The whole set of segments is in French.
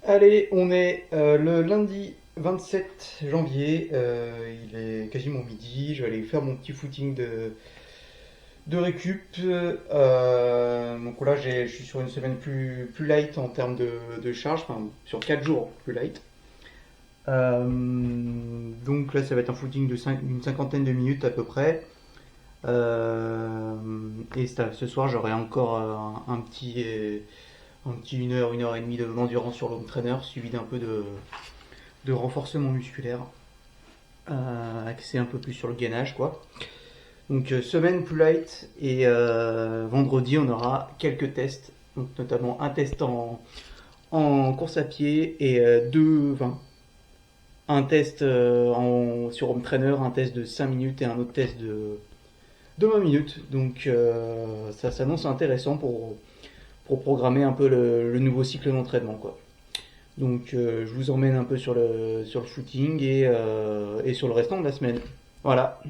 Allez, on est le lundi 27 janvier, il est quasiment midi, je vais aller faire mon petit footing de récup. Donc là, je suis sur une semaine plus light en termes de charge, enfin sur 4 jours plus light. Donc là, ça va être un footing d'une cinquantaine de minutes à peu près. Euh, et ce soir, j'aurai encore un petit une heure et demie d'endurance sur l'home trainer, suivi d'un peu de renforcement musculaire, axé un peu plus sur le gainage, quoi. Donc semaine plus light et vendredi on aura quelques tests, donc notamment un test en course à pied et deux 20. Un test sur home trainer, un test de 5 minutes et un autre test de 20 minutes. Donc ça s'annonce intéressant pour programmer un peu le nouveau cycle d'entraînement, quoi. Donc je vous emmène un peu sur le footing et sur le restant de la semaine. Voilà.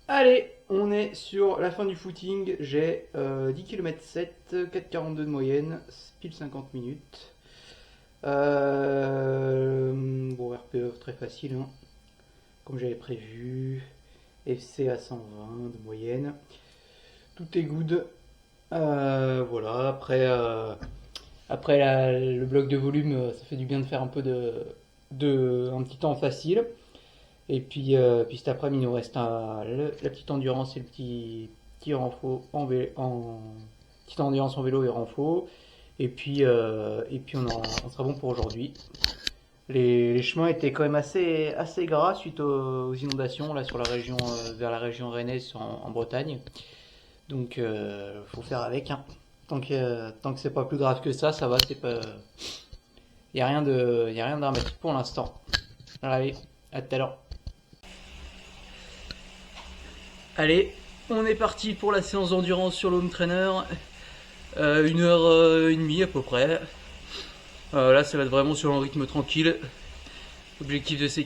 Allez, on est sur la fin du footing. J'ai 10 km 7, 4,42 de moyenne, pile 50 minutes. Bon, RPE très facile, hein, comme j'avais prévu. FC à 120 de moyenne. Tout est good. Voilà, après le bloc de volume, ça fait du bien de faire un peu un petit temps facile. Et puis cet après-midi, il nous reste la petite endurance et le petit renfo petite endurance en vélo et renfo. Et puis on sera bon pour aujourd'hui. Les chemins étaient quand même assez gras suite aux inondations là sur la région, vers la région rennaise en Bretagne. Donc faut faire avec, hein. Tant que c'est pas plus grave que ça va, c'est pas. Y a rien de dramatique pour l'instant. Allez, à tout à l'heure. Allez, on est parti pour la séance d'endurance sur l'home trainer. Une heure et demie à peu près. Là, ça va être vraiment sur un rythme tranquille. L'objectif de ces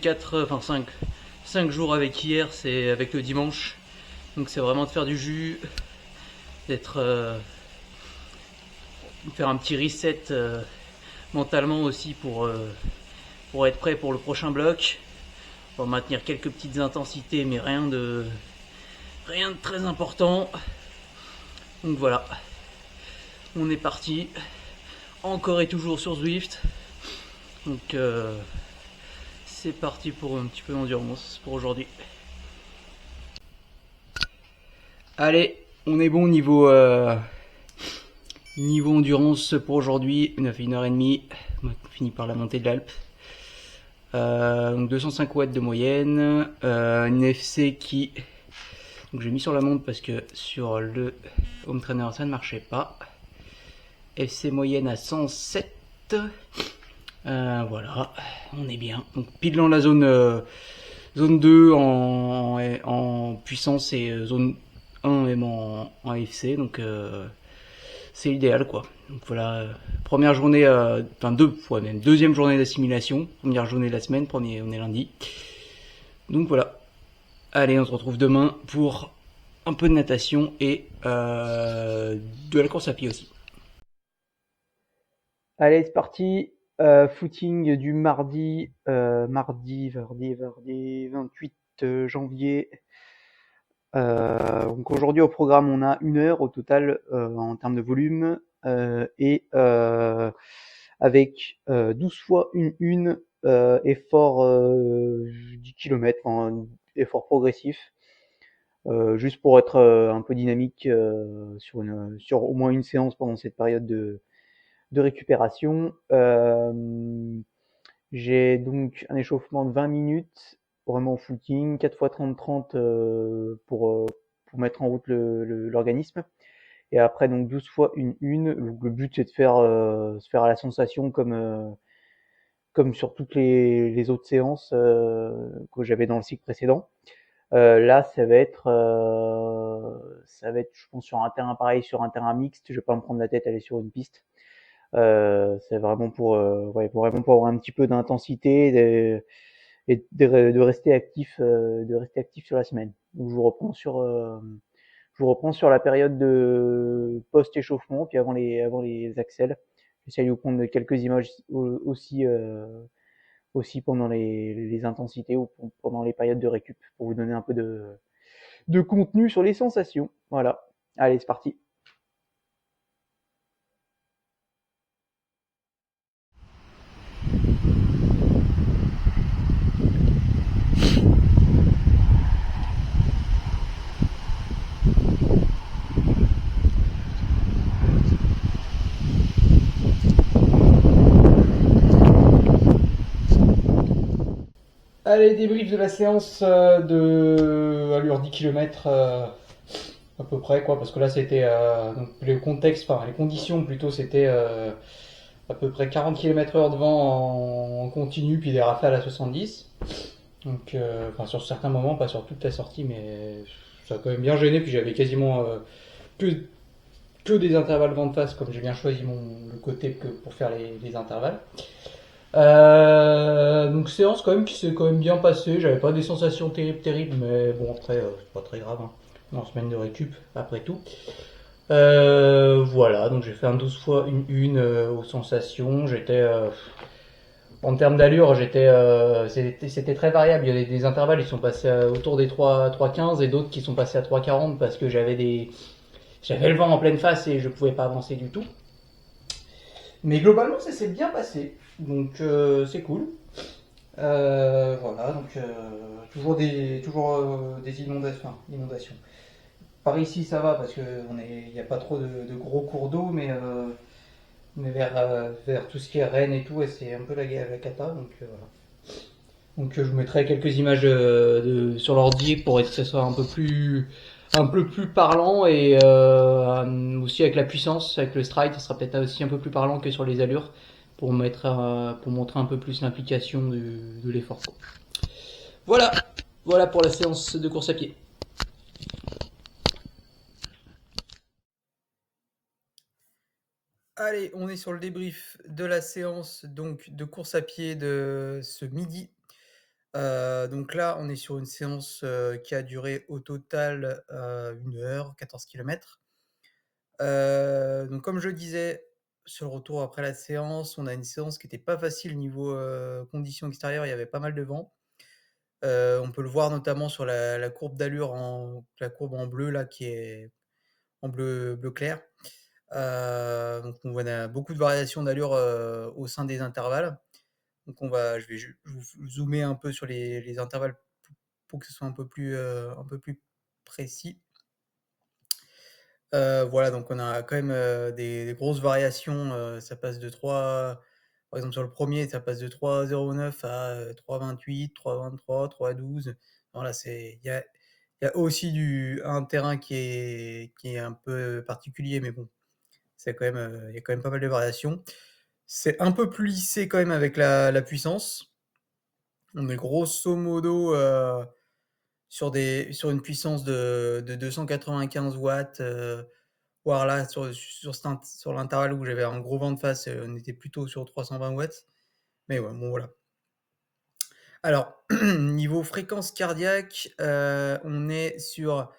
5 jours avec hier, c'est avec le dimanche. Donc c'est vraiment de faire du jus, d'être, faire un petit reset mentalement aussi pour être prêt pour le prochain bloc. On va maintenir quelques petites intensités, mais rien de très important. Donc voilà, on est parti. Encore et toujours sur Zwift. Donc c'est parti pour un petit peu d'endurance pour aujourd'hui. Allez, on est bon niveau endurance pour aujourd'hui. On a fait 1 heure et demie. On a fini par la montée de l'Alpe. Donc 205 watts de moyenne. Une FC qui... Donc j'ai mis sur la montre parce que sur le home trainer ça ne marchait pas. FC moyenne à 107. Voilà, on est bien. Donc pile dans la zone 2 en puissance et zone 1 même en FC. Donc c'est l'idéal, quoi. Donc voilà, première journée, enfin deux fois même, deuxième journée d'assimilation, première journée de la semaine, on est lundi. Donc voilà. Allez, on se retrouve demain pour un peu de natation et de la course à pied aussi. Allez, c'est parti. Footing du mardi 28 janvier. Donc aujourd'hui au programme, on a 1 heure au total en termes de volume et avec 12 fois effort 10 km, enfin, effort progressif, juste pour être un peu dynamique sur au moins une séance pendant cette période de récupération. J'ai donc un échauffement de 20 minutes, vraiment footing, 4 fois 30-30 pour mettre en route l'organisme. Et après, donc 12 fois une. Donc, le but, c'est de se faire à la sensation comme sur toutes les autres séances que j'avais dans le cycle précédent. Là, ça va être, je pense, sur un terrain pareil, sur un terrain mixte. Je vais pas me prendre la tête à aller sur une piste. C'est vraiment pour, ouais, vraiment pour avoir un petit peu d'intensité et de rester actif sur la semaine. Donc je vous reprends sur la période de post-échauffement, puis avant les accels. J'essaye de vous prendre quelques images aussi pendant les intensités ou pendant les périodes de récup pour vous donner un peu de contenu sur les sensations. Voilà. Allez, c'est parti. Allez, débrief de la séance de allure 10 km à peu près, quoi, parce que là c'était donc le contexte, enfin les conditions plutôt, c'était à peu près 40 km/h de vent en continu, puis des rafales à 70. Donc, enfin, sur certains moments, pas sur toute la sortie, mais ça a quand même bien gêné, puis j'avais quasiment que, que des intervalles vent de face, comme j'ai bien choisi le côté pour faire les intervalles. Donc séance quand même qui s'est quand même bien passée. J'avais pas des sensations terribles, mais bon après c'est pas très grave. Hein. En semaine de récup après tout. Voilà, donc j'ai fait un 12 fois une aux sensations. En termes d'allure, c'était très variable. Il y a des intervalles qui sont passés autour des 3,15 et d'autres qui sont passés à 3,40 parce que j'avais le vent en pleine face et je pouvais pas avancer du tout. Mais globalement, ça s'est bien passé. Donc c'est cool. Voilà, donc toujours des inondations. Par ici, ça va parce qu'il n'y a pas trop de gros cours d'eau, mais vers tout ce qui est Rennes et tout, c'est un peu la cata. Donc voilà. Donc je vous mettrai quelques images sur l'ordi pour être que ce soit un peu plus parlant et aussi avec la puissance, avec le stride, ça sera peut-être aussi un peu plus parlant que sur les allures pour montrer un peu plus l'implication de l'effort. Voilà, voilà pour la séance de course à pied. Allez, on est sur le débrief de la séance donc de course à pied de ce midi. Donc là, on est sur une séance qui a duré au total 1 heure, 14 km. Donc comme je disais, sur le retour après la séance, on a une séance qui n'était pas facile niveau conditions extérieures, il y avait pas mal de vent. On peut le voir notamment sur la courbe d'allure, la courbe en bleu là, qui est en bleu clair. Donc on a beaucoup de variations d'allure au sein des intervalles. Donc je vais vous zoomer un peu sur les intervalles pour que ce soit un peu plus précis. Voilà, donc on a quand même des grosses variations. Ça passe de 3, par exemple sur le premier, ça passe de 3,09 à 3,28, 3,23, 3,12. Voilà, il y a aussi un terrain qui est un peu particulier, mais bon, il y a quand même pas mal de variations. C'est un peu plus lissé quand même avec la puissance. On est grosso modo sur une puissance de 295 watts, voire là, sur l'intervalle où j'avais un gros vent de face, on était plutôt sur 320 watts. Mais ouais, bon voilà. Alors, niveau fréquence cardiaque, on est sur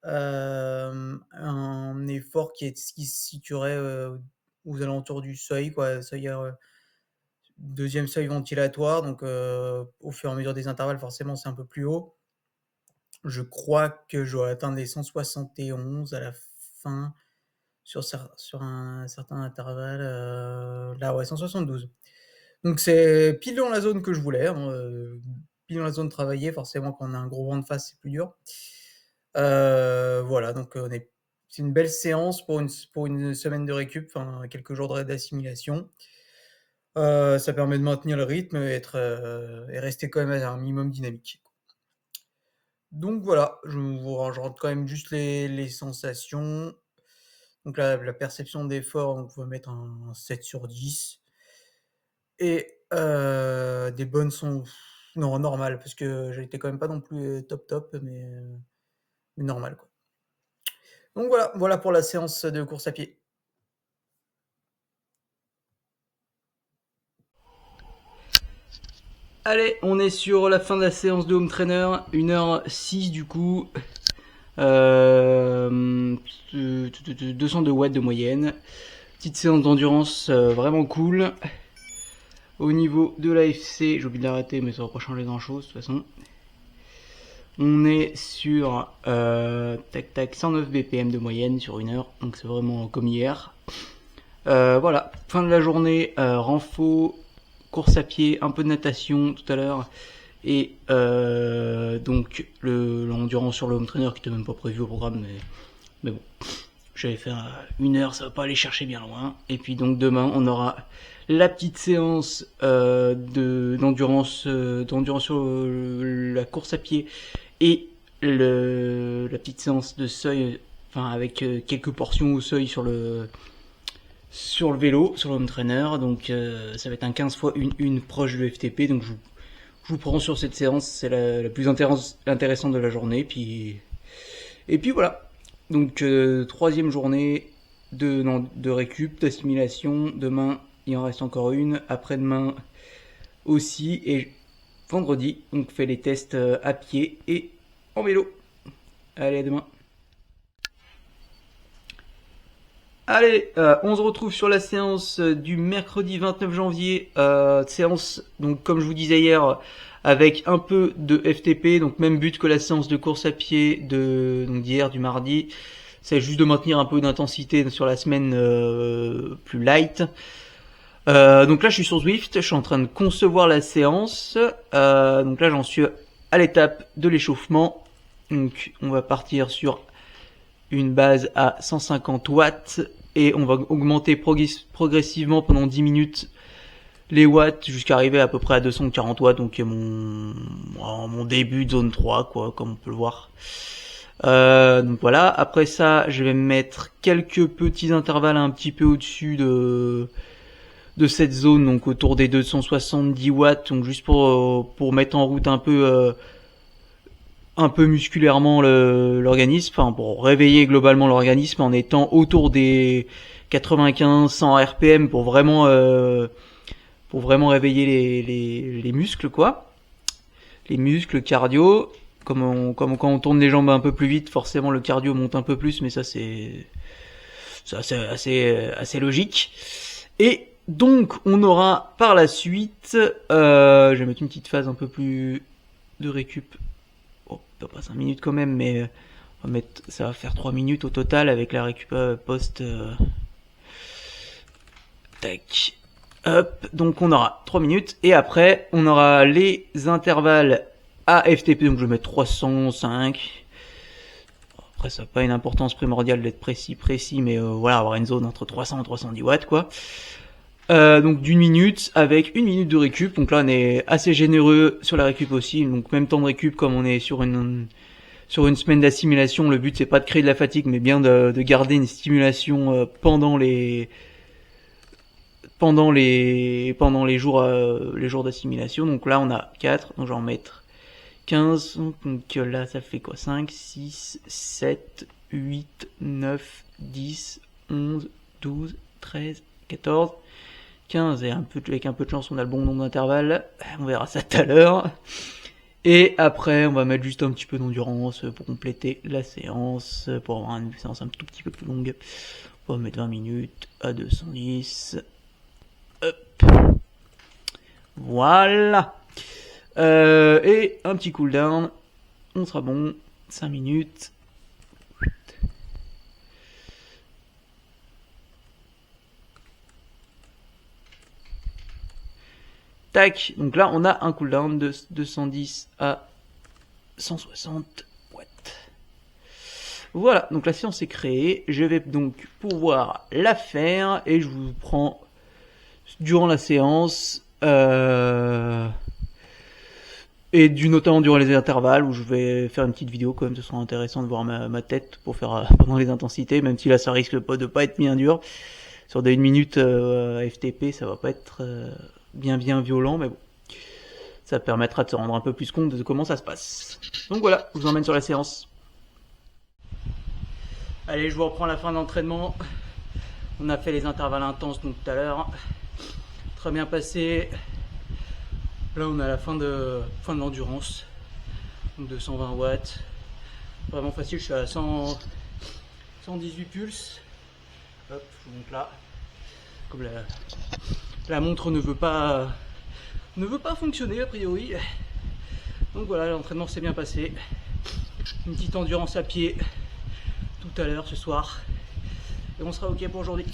un effort qui se situerait aux alentours du seuil, quoi. Seuil, deuxième seuil ventilatoire, donc au fur et à mesure des intervalles, forcément, c'est un peu plus haut. Je crois que je dois atteindre les 171 à la fin sur un certain intervalle. Là, ouais, 172. Donc c'est pile dans la zone que je voulais, hein, pile dans la zone travaillée. Forcément, quand on a un gros vent de face, c'est plus dur. Voilà, donc c'est une belle séance pour une semaine de récup, enfin quelques jours d'assimilation. Ça permet de maintenir le rythme et rester quand même à un minimum dynamique. Donc voilà, je rentre quand même juste les sensations. Donc la perception d'effort, on peut mettre un 7 sur 10. Et des bonnes sont non, normal, parce que j'étais quand même pas non plus top, mais normal, quoi. Donc voilà pour la séance de course à pied. Allez, on est sur la fin de la séance de home trainer, 1h06 du coup. 202 watts de moyenne. Petite séance d'endurance vraiment cool. Au niveau de l'AFC, j'ai oublié d'arrêter mais ça va pas changer grand chose de toute façon. On est sur 109 BPM de moyenne sur 1 heure, donc c'est vraiment comme hier. Voilà, fin de la journée, renfo, course à pied, un peu de natation tout à l'heure. Et donc l'endurance sur le home trainer qui était même pas prévu au programme, mais bon, j'allais faire 1 heure, ça va pas aller chercher bien loin. Et puis donc demain on aura la petite séance d'endurance sur la course à pied et la petite séance de seuil, enfin avec quelques portions au seuil sur le vélo, sur le home trainer. Donc ça va être un 15 fois une proche de FTP, donc je vous prends sur cette séance, c'est la plus intéressante de la journée. Et puis voilà. Donc troisième journée de récup, d'assimilation. Demain, il en reste encore une. Après-demain aussi. Et vendredi, on fait les tests à pied et en vélo. Allez, à demain. Allez, on se retrouve sur la séance du mercredi 29 janvier, séance, donc comme je vous disais hier, avec un peu de FTP, donc même but que la séance de course à pied d'hier, du mardi. C'est juste de maintenir un peu d'intensité sur la semaine plus light. Donc là je suis sur Zwift, je suis en train de concevoir la séance. Donc là j'en suis à l'étape de l'échauffement. Donc on va partir sur une base à 150 watts et on va augmenter progressivement pendant 10 minutes les watts jusqu'à arriver à peu près à 240 watts, donc mon début de zone 3 quoi, comme on peut le voir. Donc voilà, après ça je vais mettre quelques petits intervalles un petit peu au-dessus de cette zone, donc autour des 270 watts, donc juste pour mettre en route un peu musculairement l'organisme, enfin pour réveiller globalement l'organisme en étant autour des 95-100 RPM pour vraiment réveiller les muscles quoi, les muscles cardio. Comme quand on tourne les jambes un peu plus vite, forcément le cardio monte un peu plus, mais ça c'est assez logique. Et donc on aura par la suite, je vais mettre une petite phase un peu plus de récup. Pas 5 minutes quand même, mais ça va faire 3 minutes au total avec la récup post. Tac. Hop. Donc on aura 3 minutes et après on aura les intervalles à FTP, donc je vais mettre 305. Après ça n'a pas une importance primordiale d'être précis, mais voilà, avoir une zone entre 300 et 310 watts quoi. Donc d'une minute avec 1 minute de récup. Donc là on est assez généreux sur la récup aussi, donc même temps de récup comme on est sur une semaine d'assimilation. Le but c'est pas de créer de la fatigue mais bien de garder une stimulation pendant les jours d'assimilation. Donc là on a 4, donc je vais en mettre 15, donc là ça fait quoi, 5, 6, 7, 8, 9, 10, 11, 12, 13, 14, 15, et avec un peu de chance on a le bon nombre d'intervalles, on verra ça tout à l'heure. Et après on va mettre juste un petit peu d'endurance pour compléter la séance, pour avoir une séance un tout petit peu plus longue. On va mettre 20 minutes à 210. Hop. Voilà. Et un petit cooldown, on sera bon, 5 minutes. Tac, donc là on a un cooldown de 210 à 160 watts. Voilà, donc la séance est créée, je vais donc pouvoir la faire et je vous prends durant la séance et notamment durant les intervalles où je vais faire une petite vidéo quand même, ce sera intéressant de voir ma tête pour faire pendant les intensités, même si là ça risque de pas être bien dur. Sur des 1 minute FTP ça va pas être bien violent, mais bon, ça permettra de se rendre un peu plus compte de comment ça se passe. Donc voilà, je vous emmène sur la séance. Allez, je vous reprends la fin d'entraînement. On a fait les intervalles intenses donc tout à l'heure, très bien passé. Là on est à la fin de l'endurance, donc de 120 watts, vraiment facile, je suis à 118 pulses. Hop, je vous montre là, comme la montre ne veut pas fonctionner a priori. Donc voilà, l'entraînement s'est bien passé, une petite endurance à pied tout à l'heure ce soir, et on sera ok pour aujourd'hui.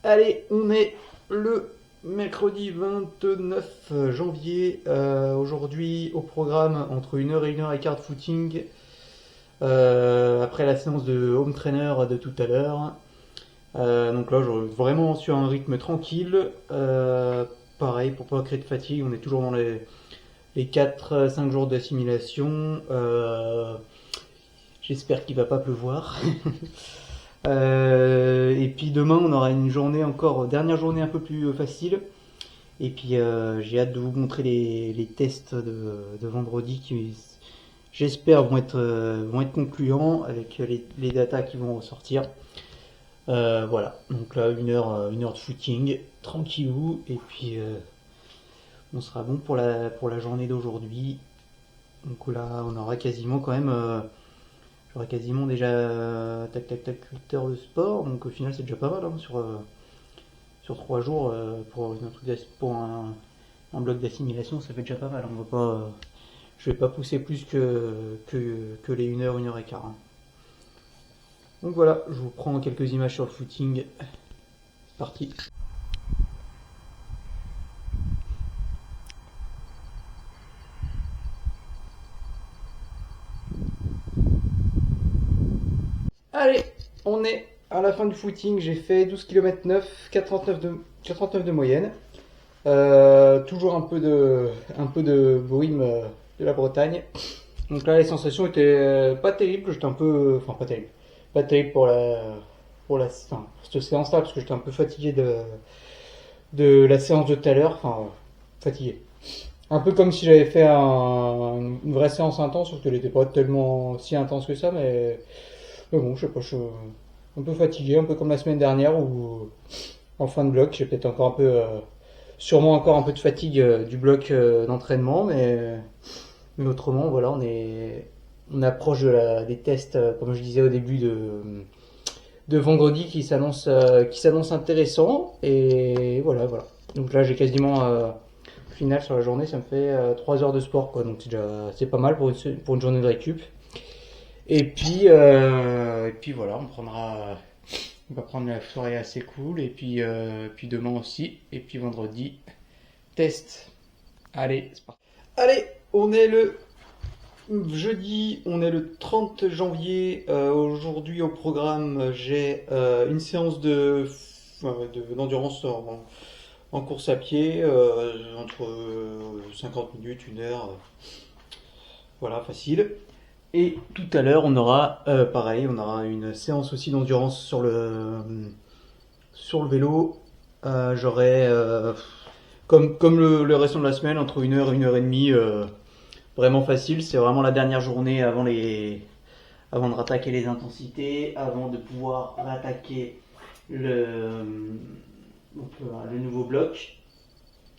Allez, on est le mercredi 29 janvier. Aujourd'hui, au programme, entre 1h et 1h15 de footing. Après la séance de home trainer de tout à l'heure. Donc là, vraiment sur un rythme tranquille. Pareil, pour pas créer de fatigue, on est toujours dans les 4-5 jours d'assimilation. J'espère qu'il va pas pleuvoir. Et puis demain, on aura une journée encore, dernière journée un peu plus facile. Et puis j'ai hâte de vous montrer les tests de vendredi qui, j'espère, vont être concluants avec les datas qui vont ressortir. Voilà, donc là, une heure de footing, tranquillou. Et puis on sera bon pour la journée d'aujourd'hui. Donc là, on aura quasiment quand même. J'aurais quasiment déjà tac 8 heures de sport, donc au final c'est déjà pas mal hein, sur 3 jours pour un bloc d'assimilation, ça fait déjà pas mal. On va pas, je vais pas pousser plus que les 1 heure et quart. Hein. Donc voilà, je vous prends quelques images sur le footing. C'est parti. Allez, on est à la fin du footing, j'ai fait 12 km 9, 4,39 de moyenne. Toujours un peu de brume de la Bretagne. Donc là, les sensations étaient pas terribles. J'étais un peu, enfin pas terrible enfin, cette séance-là parce que j'étais un peu fatigué de la séance de tout à l'heure. Enfin, fatigué. Un peu comme si j'avais fait une vraie séance intense, sauf qu'elle n'était pas tellement si intense que ça, mais bon, je sais pas, je suis un peu fatigué, un peu comme la semaine dernière où en fin de bloc, j'ai peut-être encore un peu, sûrement encore un peu de fatigue du bloc d'entraînement, mais autrement, voilà, on approche des tests, comme je disais au début de vendredi qui s'annonce intéressant, et voilà. Donc là, j'ai quasiment, au final, sur la journée, ça me fait 3 heures de sport, quoi, donc c'est pas mal pour une journée de récup. Et puis voilà, on va prendre la soirée assez cool. Et puis demain aussi. Et puis vendredi, test. Allez, c'est parti. Allez, on est le jeudi, on est le 30 janvier. Aujourd'hui au programme, j'ai une séance d'endurance en course à pied, entre 50 minutes, 1 heure. Voilà, facile. Et tout à l'heure, on aura pareil, on aura une séance aussi d'endurance sur le vélo. J'aurai, comme le restant de la semaine, entre 1 heure et 1 heure et demie, vraiment facile. C'est vraiment la dernière journée avant de rattaquer les intensités, avant de pouvoir rattaquer le nouveau bloc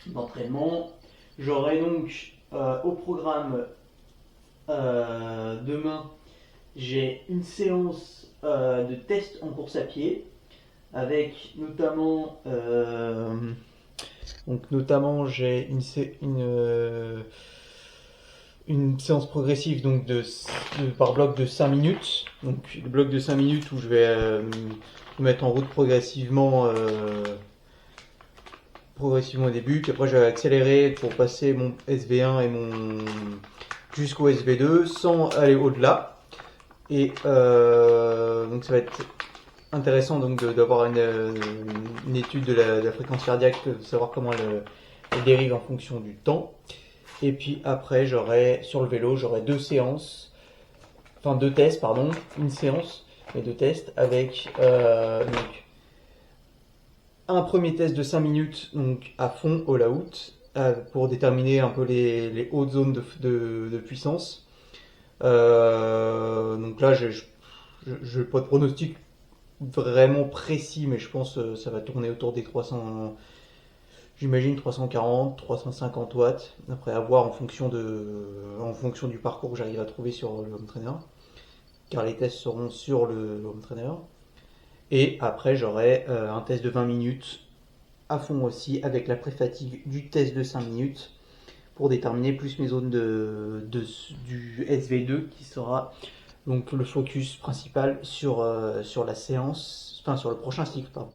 d'entraînement. J'aurai donc au programme demain, j'ai une séance de test en course à pied avec notamment j'ai une séance progressive donc par bloc de 5 minutes. Donc le bloc de 5 minutes où je vais me mettre en route progressivement au début, puis après je vais accélérer pour passer mon SV1 et jusqu'au SV2 sans aller au-delà. Et donc ça va être intéressant donc d'avoir une étude de la fréquence cardiaque, de savoir comment elle dérive en fonction du temps. Et puis après, sur le vélo, j'aurai deux tests, pardon, une séance et deux tests avec donc un premier test de 5 minutes donc à fond all out pour déterminer un peu les hautes zones de puissance. Donc là, je n'ai pas de pronostic vraiment précis, mais je pense que ça va tourner autour des 300 J'imagine 340, 350 watts, après avoir en fonction du parcours que j'arrive à trouver sur le home trainer, car les tests seront sur le home trainer. Et après, j'aurai un test de 20 minutes à fond aussi, avec la pré-fatigue du test de 5 minutes, pour déterminer plus mes zones du SV2, qui sera donc le focus principal sur la séance, enfin sur le prochain cycle, pardon.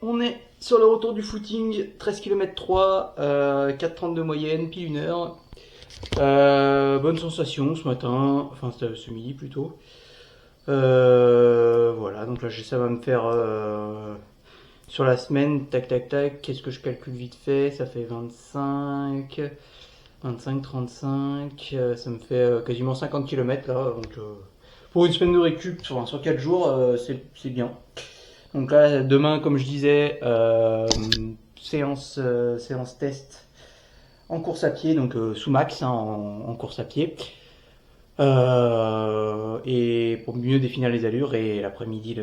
On est sur le retour du footing, 13 km 3, 4,30 de moyenne, pile 1 heure. Bonne sensation ce matin, enfin ce midi plutôt. Voilà, donc là ça va me faire sur la semaine, tac tac tac, qu'est-ce que je calcule vite fait, ça fait 25, 35, ça me fait quasiment 50 km là, donc pour une semaine de récup, sur 4 jours, c'est bien. Donc là, demain, comme je disais, séance test en course à pied, donc sous max en course à pied. Et pour mieux définir les allures, et l'après-midi,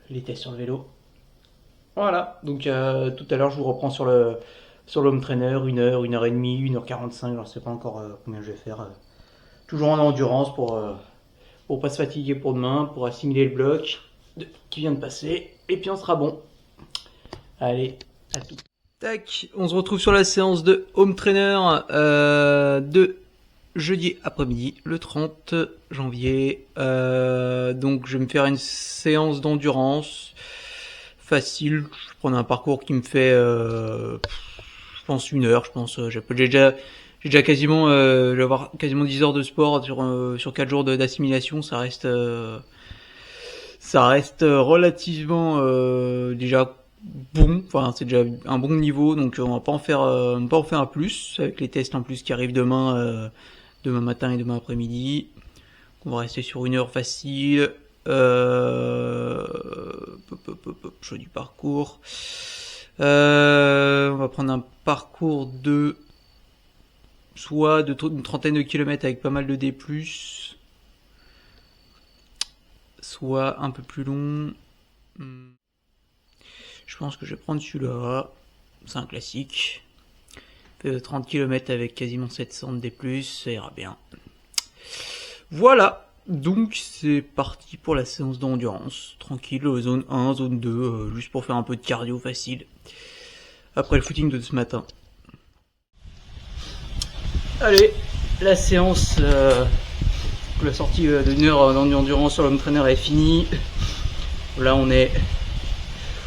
les tests sur le vélo. Voilà, donc tout à l'heure, je vous reprends sur le home trainer, 1 heure, 1 heure et demie, 1h45, je ne sais pas encore combien je vais faire. Toujours en endurance pour pas se fatiguer pour demain, pour assimiler le bloc qui vient de passer, et puis on sera bon. Allez, à tout. Tac, on se retrouve sur la séance de home trainer de jeudi après-midi, le 30 janvier. Donc je vais me faire une séance d'endurance facile. Je prends un parcours qui me fait, je pense 1 heure. Je pense, j'ai déjà quasiment, je vais avoir quasiment 10 heures de sport sur 4 jours d'assimilation. Ça reste relativement déjà bon, enfin c'est déjà un bon niveau, donc on va pas en faire un plus avec les tests en plus qui arrivent demain matin et demain après-midi. On va rester sur 1 heure facile. Choix du parcours. On va prendre un parcours de soit une trentaine de kilomètres avec pas mal de D+, soit un peu plus long. Je pense que je vais prendre celui-là. C'est un classique. Fait 30 km avec quasiment 700 de D+, ça ira bien. Voilà. Donc c'est parti pour la séance d'endurance. Tranquille, zone 1, zone 2, juste pour faire un peu de cardio facile. Après le footing de ce matin. Allez, la séance, la sortie d'1 heure d'endurance sur l'home trainer est finie. Là on est...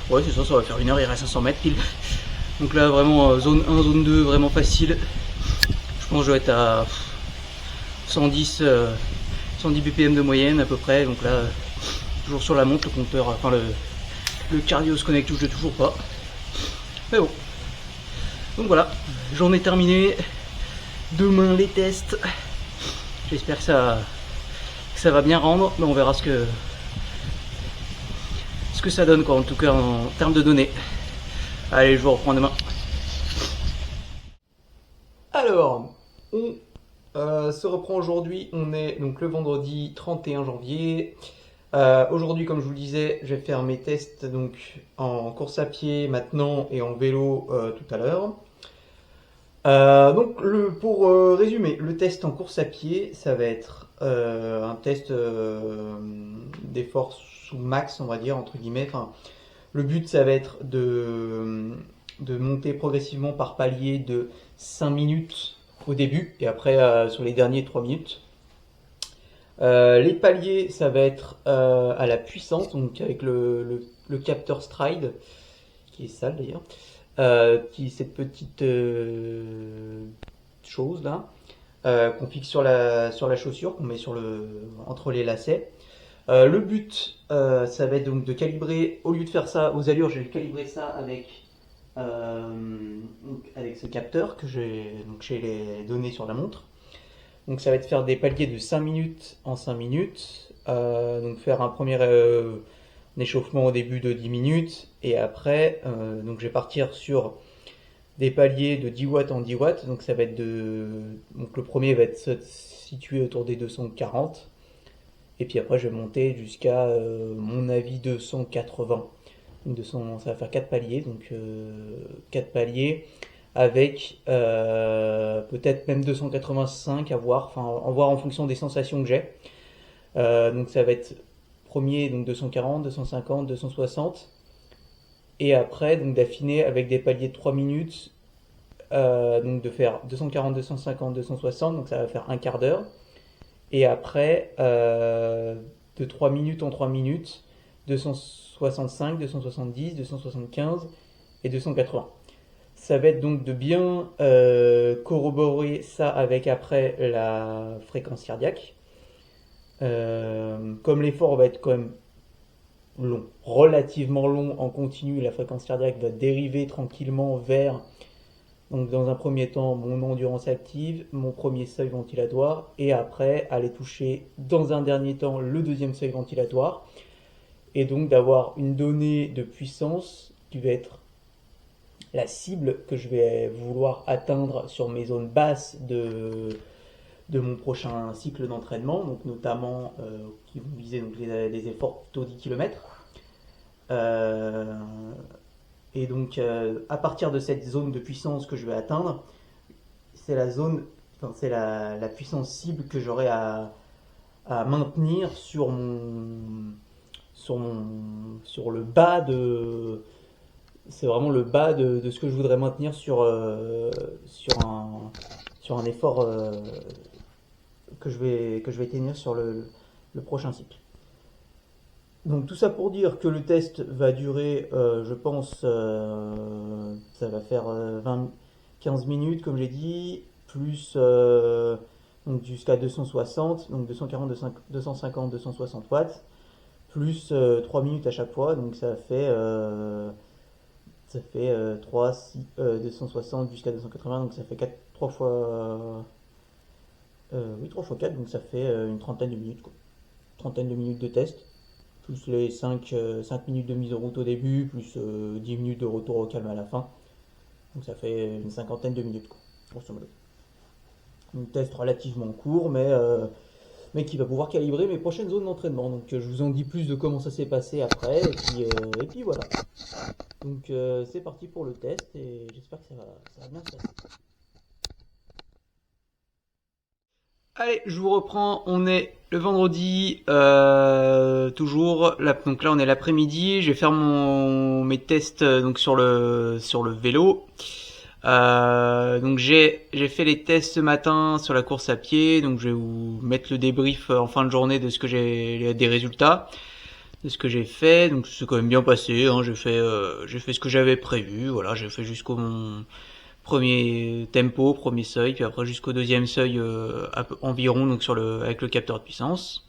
Ouais c'est ça va faire 1 heure, il reste 500 mètres pile. Donc là vraiment zone 1, zone 2, vraiment facile. Je pense que je vais être à 110 BPM de moyenne à peu près. Donc là, toujours sur la montre, le compteur, enfin le cardio se connecte toujours pas. Mais bon. Donc voilà, journée terminée. Demain les tests. J'espère que ça va bien rendre, mais on verra ce que ça donne quoi, en tout cas en termes de données. Allez, je vous reprends demain. Alors, on se reprend aujourd'hui. On est donc le vendredi 31 janvier. Aujourd'hui, comme je vous le disais, je vais faire mes tests donc en course à pied maintenant et en vélo tout à l'heure. Donc pour résumer, le test en course à pied, ça va être un test d'effort sous max, on va dire, entre guillemets. Enfin, le but, ça va être de monter progressivement par palier de 5 minutes au début et après sur les derniers 3 minutes. Les paliers, ça va être à la puissance, donc avec le capteur Stride, qui est sale d'ailleurs. Qui est cette petite chose là qu'on fixe sur la chaussure, qu'on met entre les lacets. Le but, ça va être donc de calibrer, au lieu de faire ça aux allures, je vais calibrer ça avec ce capteur que j'ai les données sur la montre. Donc ça va être faire des paliers de 5 minutes en 5 minutes. Donc faire un premier échauffement au début de 10 minutes, et après, donc je vais partir sur des paliers de 10 watts en 10 watts, donc ça va être donc le premier va être situé autour des 240, et puis après je vais monter jusqu'à, mon avis, 280. Donc 200, ça va faire 4 paliers, donc 4 paliers avec peut-être même 285 à voir, enfin en voir en fonction des sensations que j'ai. Donc ça va être premier, donc 240, 250, 260. Et après, donc d'affiner avec des paliers de 3 minutes, donc de faire 240, 250, 260, donc ça va faire un quart d'heure. Et après, de 3 minutes en 3 minutes, 265, 270, 275 et 280. Ça va être donc de bien corroborer ça avec après la fréquence cardiaque. Comme l'effort va être quand même long, relativement long en continu, la fréquence cardiaque va dériver tranquillement vers, donc dans un premier temps, mon endurance active, mon premier seuil ventilatoire, et après aller toucher dans un dernier temps le deuxième seuil ventilatoire, et donc d'avoir une donnée de puissance qui va être la cible que je vais vouloir atteindre sur mes zones basses de mon prochain cycle d'entraînement, donc notamment qui vont viser donc les efforts plutôt 10 km. Et donc à partir de cette zone de puissance que je vais atteindre, c'est la zone, enfin, c'est la puissance cible que j'aurai à maintenir sur le bas de, c'est vraiment le bas de ce que je voudrais maintenir sur un effort que je vais tenir sur le prochain cycle. Donc tout ça pour dire que le test va durer, je pense, ça va faire 15 minutes comme j'ai dit, plus donc jusqu'à 260, donc 240, 250, 260 watts, plus 3 minutes à chaque fois, donc ça fait 3, 6, 260 jusqu'à 280, donc ça fait 4, 3 fois, oui, 3 fois 4, donc ça fait une trentaine de minutes, quoi. Trentaine de minutes de test, plus les 5 minutes de mise en route au début, plus 10 minutes de retour au calme à la fin. Donc ça fait une cinquantaine de minutes, quoi, grosso modo. Un test relativement court, mais qui va pouvoir calibrer mes prochaines zones d'entraînement. Donc je vous en dis plus de comment ça s'est passé après, et puis voilà. Donc c'est parti pour le test, et j'espère que ça va bien se passer. Allez, je vous reprends, on est le vendredi, toujours, donc là on est l'après-midi, je vais faire mes tests donc sur le vélo. Donc j'ai fait les tests ce matin sur la course à pied, donc je vais vous mettre le débrief en fin de journée de ce que des résultats, de ce que j'ai fait. Donc c'est quand même bien passé, hein. J'ai fait ce que j'avais prévu, voilà, j'ai fait jusqu'au mon premier tempo, premier seuil, puis après jusqu'au deuxième seuil environ, donc avec le capteur de puissance.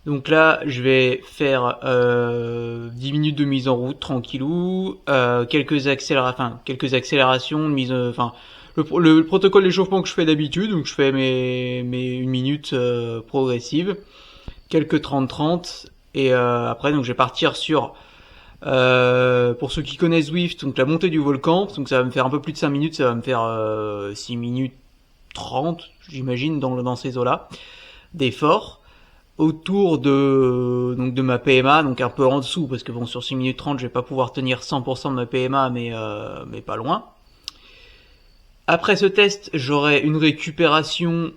Donc là, je vais faire 10 minutes de mise en route tranquillou, quelques accélérations, le protocole d'échauffement que je fais d'habitude, donc je fais mes 1 minute progressive, quelques 30-30, et après donc je vais partir sur pour ceux qui connaissent Zwift, donc la montée du volcan, donc ça va me faire un peu plus de 5 minutes, ça va me faire 6 minutes 30, j'imagine, dans ces eaux-là, d'effort, autour de ma PMA, donc un peu en dessous, parce que bon, sur 6 minutes 30, je vais pas pouvoir tenir 100% de ma PMA, mais pas loin. Après ce test, j'aurai une récupération,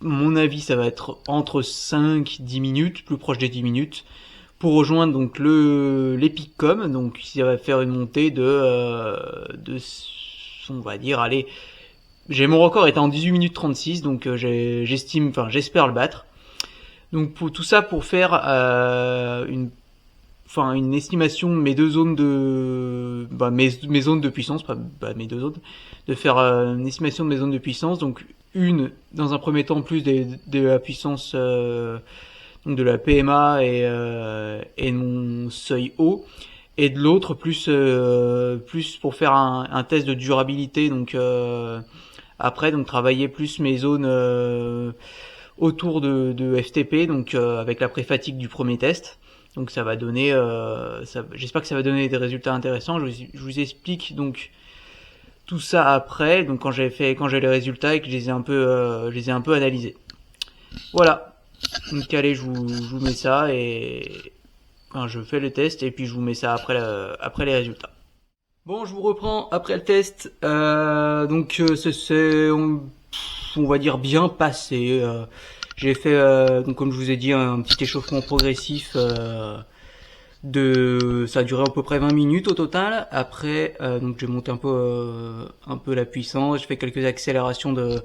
mon avis, ça va être entre 5-10 minutes, plus proche des 10 minutes, pour rejoindre donc l'Epicom, donc ça va faire une montée on va dire, allez, mon record est en 18 minutes 36, donc j'espère le battre. Donc pour tout ça, pour faire une estimation de mes deux zones mes zones de puissance, pas mes deux zones, de faire une estimation de mes zones de puissance. Donc une, dans un premier temps, plus de la puissance, donc de la PMA et de mon seuil haut, et de l'autre plus pour faire un test de durabilité. Donc après, donc travailler plus mes zones autour de FTP, donc avec la pré-fatigue du premier test, Donc ça va donner, j'espère que ça va donner des résultats intéressants. Je vous explique donc tout ça après, donc quand j'ai les résultats et que je les ai un peu analysés. Voilà. Donc allez, je vous mets ça et enfin, je fais le test et puis je vous mets ça après, après les résultats. Bon, je vous reprends après le test. On va dire bien passé. J'ai fait, donc comme je vous ai dit, un petit échauffement progressif. Ça a duré à peu près 20 minutes au total. Après, donc j'ai monté un peu la puissance. J'ai fait quelques accélérations de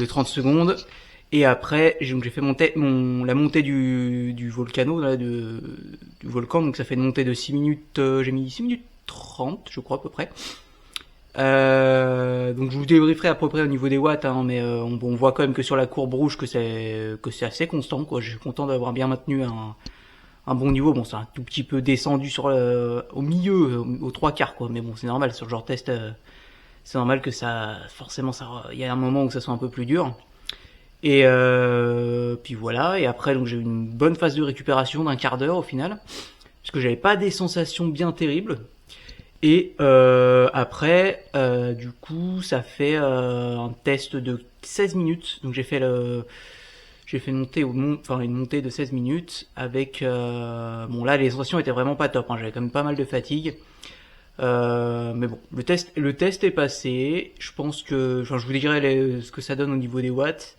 30 secondes. Et après, j'ai fait la montée du volcano, là, du volcan. Donc ça fait une montée de 6 minutes, j'ai mis 6 minutes 30, je crois, à peu près. Donc je vous débrieferai à peu près au niveau des watts, hein, mais on voit quand même que sur la courbe rouge que c'est assez constant, quoi. Je suis content d'avoir bien maintenu un bon niveau. Bon, c'est un tout petit peu descendu au milieu, aux trois quarts, quoi. Mais bon, c'est normal sur le genre test. C'est normal que forcément, il y a un moment où ça soit un peu plus dur. Et puis voilà. Et après, donc j'ai eu une bonne phase de récupération d'un quart d'heure au final, parce que j'avais pas des sensations bien terribles. Et après, du coup, ça fait un test de 16 minutes. Donc j'ai fait une montée de 16 minutes avec bon là les sensations étaient vraiment pas top, hein. J'avais quand même pas mal de fatigue. Mais bon, le test est passé. Je pense que, enfin, je vous dirai ce que ça donne au niveau des watts.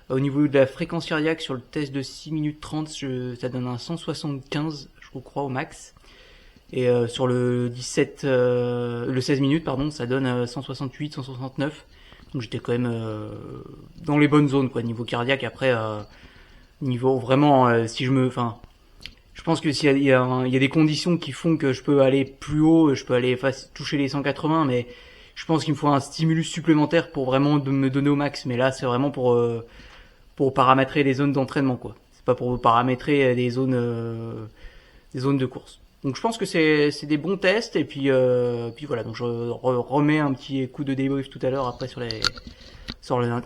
Au niveau de la fréquence cardiaque sur le test de 6 minutes 30, ça donne un 175, je crois, au max. Et sur le 16 minutes, pardon, ça donne 168, 169. Donc j'étais quand même dans les bonnes zones, quoi, niveau cardiaque. Après, niveau vraiment, si je me, enfin, je pense que il y a des conditions qui font que je peux aller plus haut, je peux aller toucher les 180, mais je pense qu'il me faut un stimulus supplémentaire pour vraiment me donner au max. Mais là, c'est vraiment pour paramétrer les zones d'entraînement, quoi. C'est pas pour paramétrer des zones de course. Donc je pense que c'est des bons tests et puis voilà. Donc je remets un petit coup de débrief tout à l'heure après sur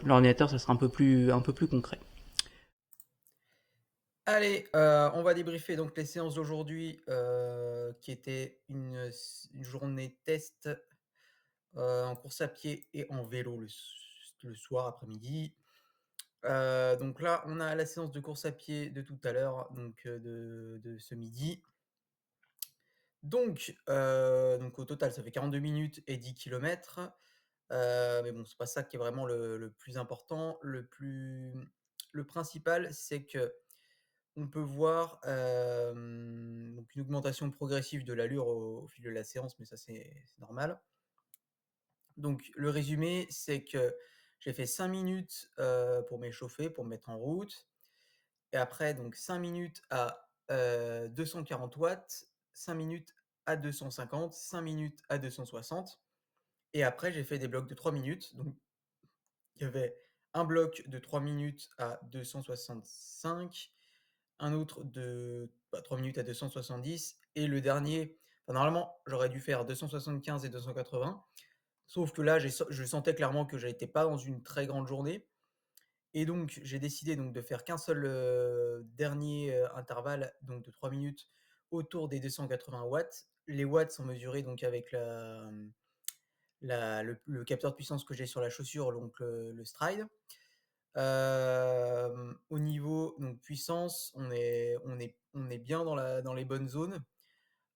l'ordinateur, ça sera un peu plus concret. Allez, on va débriefer donc les séances d'aujourd'hui, qui était une journée test, en course à pied et en vélo le soir après-midi. Donc là, on a la séance de course à pied de tout à l'heure, donc de ce midi. Donc au total, ça fait 42 minutes et 10 kilomètres. Mais bon, c'est pas ça qui est vraiment le plus important. Le principal, c'est que on peut voir, donc une augmentation progressive de l'allure au fil de la séance, mais ça c'est normal. Donc le résumé, c'est que j'ai fait 5 minutes, pour m'échauffer, pour me mettre en route et après donc 5 minutes à, 240 watts, 5 minutes à 250, 5 minutes à 260 et après j'ai fait des blocs de 3 minutes. Donc il y avait un bloc de 3 minutes à 265, un autre de 3 minutes à 270 et le dernier, enfin, normalement, j'aurais dû faire 275 et 280, sauf que là, je sentais clairement que j'étais pas dans une très grande journée et donc j'ai décidé donc de faire qu'un seul, dernier, intervalle donc de 3 minutes autour des 280 watts. Les watts sont mesurés donc avec le capteur de puissance que j'ai sur la chaussure, donc le Stride. Au niveau donc puissance, on est bien dans les bonnes zones.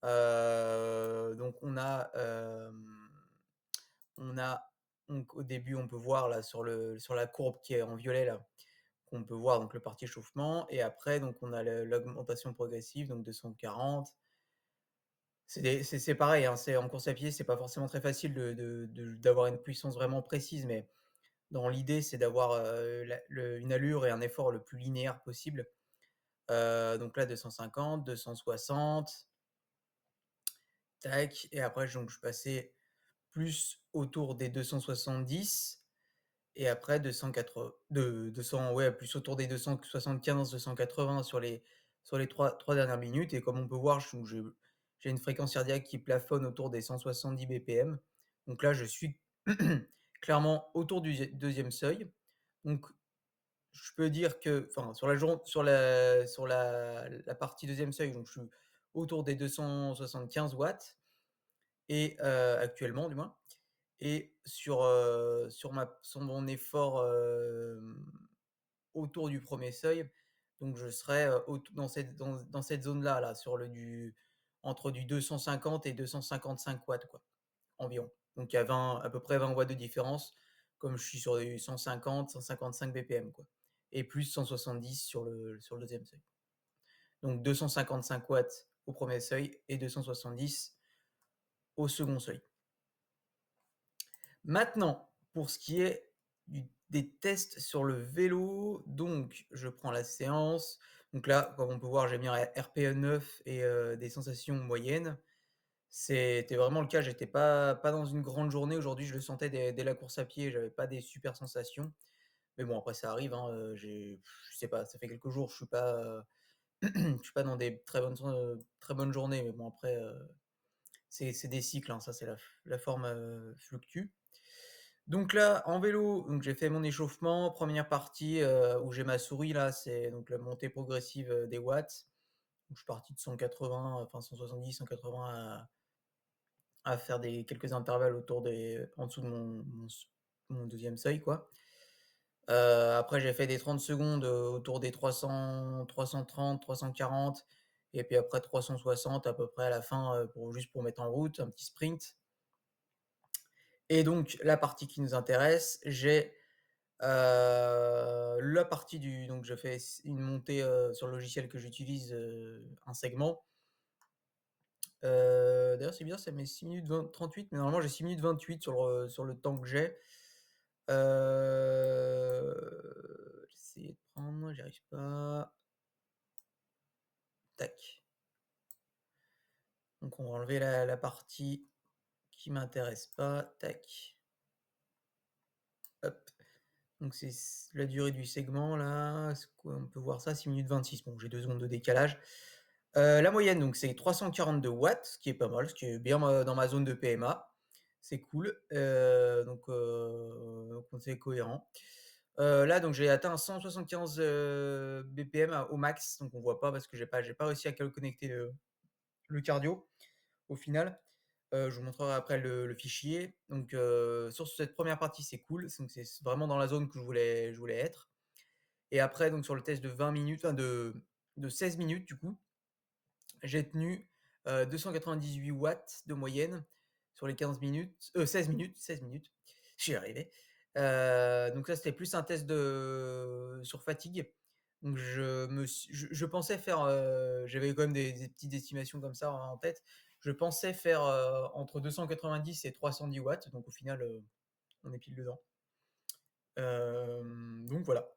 Donc on a donc au début, on peut voir là sur la courbe qui est en violet là, qu'on peut voir donc le parti échauffement et après donc on a l'augmentation progressive donc 240. C'est pareil, hein, c'est en course à pied, c'est pas forcément très facile d'avoir une puissance vraiment précise, mais dans l'idée, c'est d'avoir, une allure et un effort le plus linéaire possible. Donc là 250, 260, tac et après donc je passais plus autour des 270 et après 200 ouais, plus autour des 275-280 sur les 3 dernières minutes et comme on peut voir, j'ai une fréquence cardiaque qui plafonne autour des 170 BPM. Donc là, je suis clairement autour du deuxième seuil. Donc je peux dire que, enfin, sur la partie deuxième seuil, donc je suis autour des 275 watts et actuellement du moins. Et sur mon effort, autour du premier seuil, donc je serai, dans cette zone-là, là, entre du 250 et 255 watts, quoi, environ. Donc il y a à peu près 20 watts de différence, comme je suis sur du 150-155 BPM, quoi, et plus 170 sur le deuxième seuil. Donc 255 watts au premier seuil et 270 au second seuil. Maintenant, pour ce qui est des tests sur le vélo, donc je prends la séance. Donc là, comme on peut voir, j'ai mis un RPE 9 et des sensations moyennes. C'était vraiment le cas, j'étais pas dans une grande journée. Aujourd'hui, je le sentais dès la course à pied, j'avais pas des super sensations. Mais bon, après ça arrive, hein, je sais pas, ça fait quelques jours, je suis pas dans des très bonnes journées. Mais bon, après, c'est des cycles, hein, ça c'est la forme fluctue. Donc là, en vélo, donc j'ai fait mon échauffement, première partie où j'ai ma souris là, c'est donc la montée progressive des watts. Donc, je suis parti de 180, enfin 170, 180 à faire quelques intervalles en dessous de mon deuxième seuil, quoi. Après, j'ai fait des 30 secondes autour des 300, 330, 340, et puis après 360 à peu près à la fin, juste pour mettre en route, un petit sprint. Et donc, la partie qui nous intéresse, j'ai la partie donc je fais une montée sur le logiciel que j'utilise, un segment. D'ailleurs, c'est bizarre, ça met 6 minutes 38, mais normalement j'ai 6 minutes 28 sur le temps que j'ai. J'essaie de prendre, j'y arrive pas. Tac. Donc on va enlever la partie qui m'intéresse pas. Tac. Hop. Donc c'est la durée du segment là. On peut voir ça, 6 minutes 26. Bon, j'ai 2 secondes de décalage. La moyenne, donc c'est 342 watts, ce qui est pas mal, ce qui est bien dans ma zone de PMA. C'est cool. Donc c'est cohérent. Là, donc j'ai atteint 175 BPM au max, donc on voit pas parce que j'ai pas réussi à connecter le cardio au final. Je vous montrerai après le fichier. Donc sur cette première partie, c'est cool. Donc c'est vraiment dans la zone que je voulais être. Et après, donc sur le test de 20 minutes, enfin de 16 minutes du coup, j'ai tenu 298 watts de moyenne sur les 15 minutes, 16 minutes, 16 minutes. J'y arrivé. Donc ça, c'était plus un test sur fatigue. Donc je pensais faire, j'avais quand même des petites estimations comme ça en tête. Je pensais faire entre 290 et 310 watts. Donc au final, on est pile dedans. Donc voilà.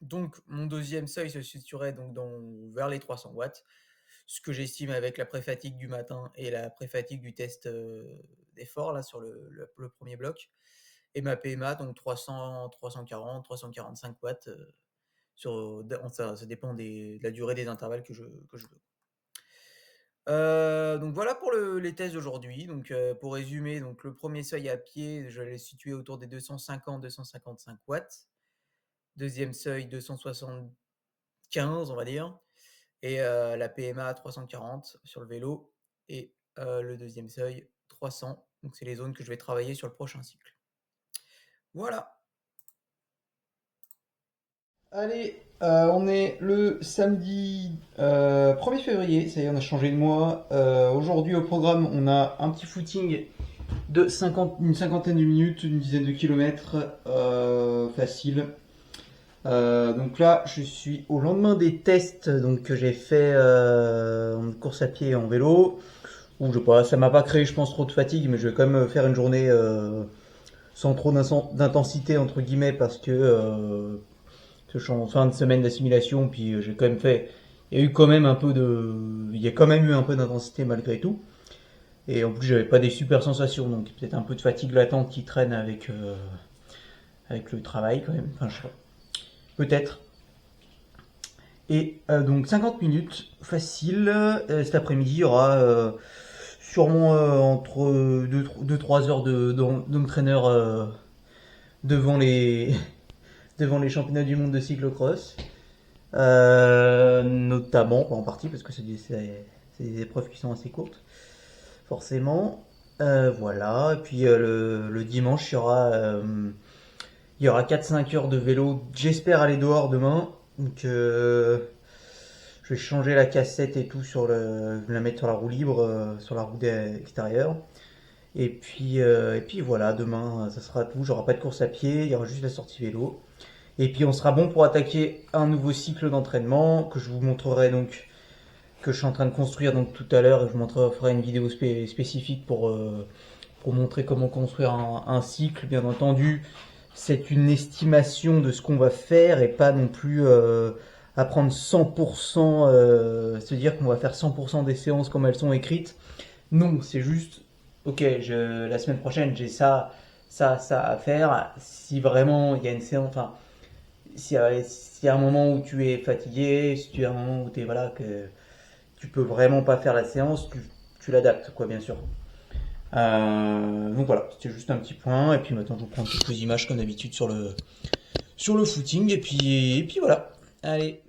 Donc mon deuxième seuil se situerait donc vers les 300 watts, ce que j'estime avec la pré-fatigue du matin et la pré-fatigue du test d'effort là sur le premier bloc. Et ma PMA, donc 300, 340, 345 watts. Ça dépend de la durée des intervalles que je veux. Donc voilà pour les tests d'aujourd'hui. Donc pour résumer, donc le premier seuil à pied, je l'ai situé autour des 250-255 watts. Deuxième seuil, 275, on va dire. Et la PMA 340 sur le vélo. Et le deuxième seuil, 300. Donc c'est les zones que je vais travailler sur le prochain cycle. Voilà. Allez, on est le samedi 1er février, ça y est, on a changé de mois. Aujourd'hui au programme, on a un petit footing de une cinquantaine de minutes, une dizaine de kilomètres, facile. Donc là, je suis au lendemain des tests donc, que j'ai fait en course à pied et en vélo. Où je sais pas, ça m'a pas créé, je pense, trop de fatigue, mais je vais quand même faire une journée sans trop d'intensité entre guillemets parce que je suis en fin de semaine d'assimilation, puis j'ai quand même fait. Il y a quand même eu un peu d'intensité malgré tout. Et en plus, j'avais pas des super sensations, donc peut-être un peu de fatigue latente qui traîne avec le travail quand même. Enfin, je sais pas. Peut-être. Et donc 50 minutes, facile. Cet après-midi, il y aura sûrement entre 2-3 heures de trainer devant devant les championnats du monde de cyclocross. Notamment, pas en partie, parce que c'est des épreuves qui sont assez courtes, forcément. Voilà, et puis le dimanche, il y aura 4-5 heures de vélo. J'espère aller dehors demain. Donc, je vais changer la cassette et tout la mettre sur la roue libre, sur la roue extérieure. Et puis voilà, demain, ça sera tout. J'aurai pas de course à pied, il y aura juste la sortie vélo. Et puis on sera bon pour attaquer un nouveau cycle d'entraînement que je vous montrerai donc, que je suis en train de construire donc tout à l'heure. Et je vous ferai une vidéo spécifique pour montrer comment construire un cycle. Bien entendu, c'est une estimation de ce qu'on va faire et pas non plus à prendre 100%, se dire qu'on va faire 100% des séances comme elles sont écrites. Non, c'est juste, ok, la semaine prochaine j'ai ça à faire. Si vraiment il y a une séance, enfin, s'il y a un moment où tu es fatigué, si tu as un moment où voilà, que tu peux vraiment pas faire la séance, tu l'adaptes, quoi, bien sûr. Donc voilà, c'était juste un petit point. Et puis maintenant, je vous prends quelques images comme d'habitude sur le footing. Et puis voilà. Allez.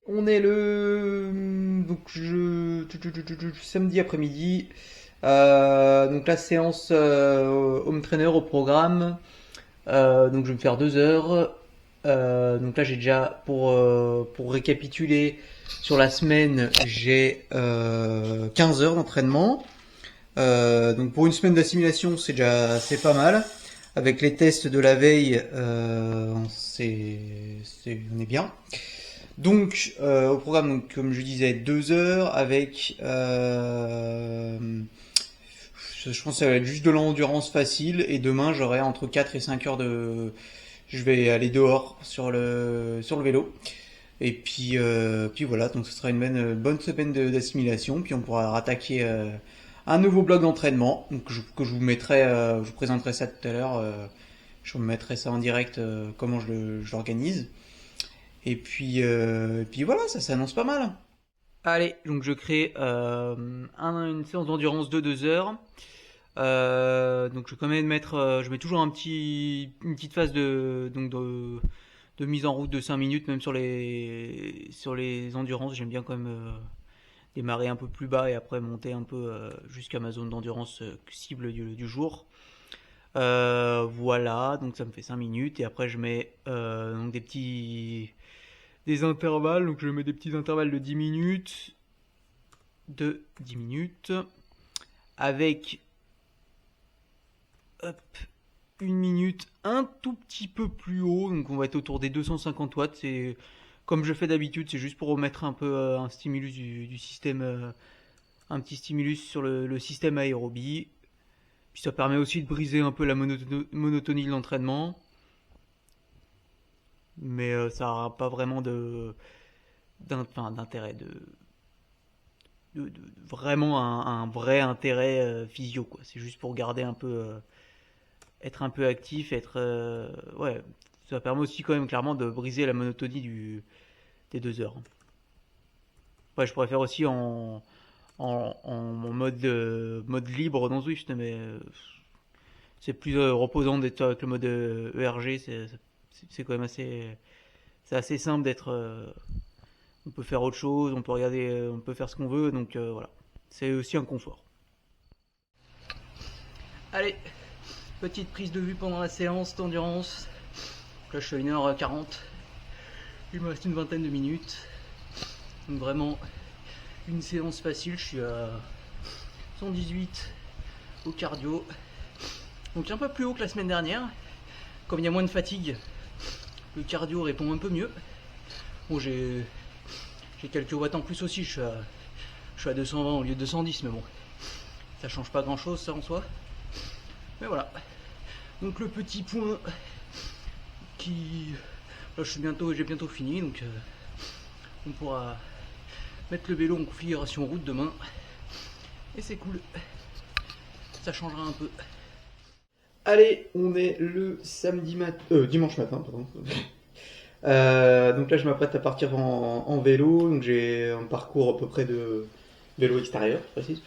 On est donc samedi après-midi. Donc la séance home trainer au programme. Donc je vais me faire 2 heures. Donc là j'ai déjà pour récapituler sur la semaine, j'ai 15 heures d'entraînement. Donc pour une semaine d'assimilation, c'est pas mal. Avec les tests de la veille, on est bien. Donc au programme, donc, comme je disais, 2 heures avec je pense que ça va être juste de l'endurance facile. Et demain j'aurai entre 4 et 5 heures je vais aller dehors sur le vélo. Et puis voilà, donc ce sera une bonne semaine d'assimilation. Puis on pourra rattaquer un nouveau bloc d'entraînement donc que je vous mettrai, je vous présenterai ça tout à l'heure. Je vous mettrai ça en direct, comment je l'organise. Et puis voilà, ça s'annonce pas mal. Allez, donc je crée une séance d'endurance de 2 heures. Donc je vais quand même je mets toujours une petite phase de mise en route de 5 minutes, même sur les endurances. J'aime bien quand même démarrer un peu plus bas et après monter un peu jusqu'à ma zone d'endurance cible du jour. Voilà, donc ça me fait 5 minutes et après je mets donc des intervalles. Donc je mets des petits intervalles de 10 minutes avec une minute un tout petit peu plus haut, donc on va être autour des 250 watts. C'est comme je fais d'habitude, c'est juste pour remettre un peu un stimulus du système, un petit stimulus sur le système aérobie. Puis ça permet aussi de briser un peu la monotonie de l'entraînement, mais ça n'aura pas vraiment d'intérêt, vraiment un vrai intérêt physio, quoi. C'est juste pour garder un peu être un peu actif, ouais, ça permet aussi quand même clairement de briser la monotonie des 2 heures. Ouais, je pourrais faire aussi en mode libre dans Zwift, mais c'est plus reposant d'être avec le mode ERG. C'est quand même c'est assez simple d'être. On peut faire autre chose, on peut regarder, on peut faire ce qu'on veut, donc voilà. C'est aussi un confort. Allez, petite prise de vue pendant la séance d'endurance. Là, je suis à 1h40. Il me reste une vingtaine de minutes. Donc vraiment, une séance facile. Je suis à 118 au cardio. Donc un peu plus haut que la semaine dernière. Comme il y a moins de fatigue, le cardio répond un peu mieux. Bon, j'ai quelques watts en plus aussi. Je suis à 220 au lieu de 210, mais bon, ça change pas grand chose ça en soi. Mais voilà. Donc le petit point là j'ai bientôt fini, donc on pourra mettre le vélo en configuration route demain. Et c'est cool. Ça changera un peu. Allez, on est le dimanche matin, pardon. Donc là je m'apprête à partir en vélo. Donc j'ai un parcours à peu près de vélo extérieur, je précise.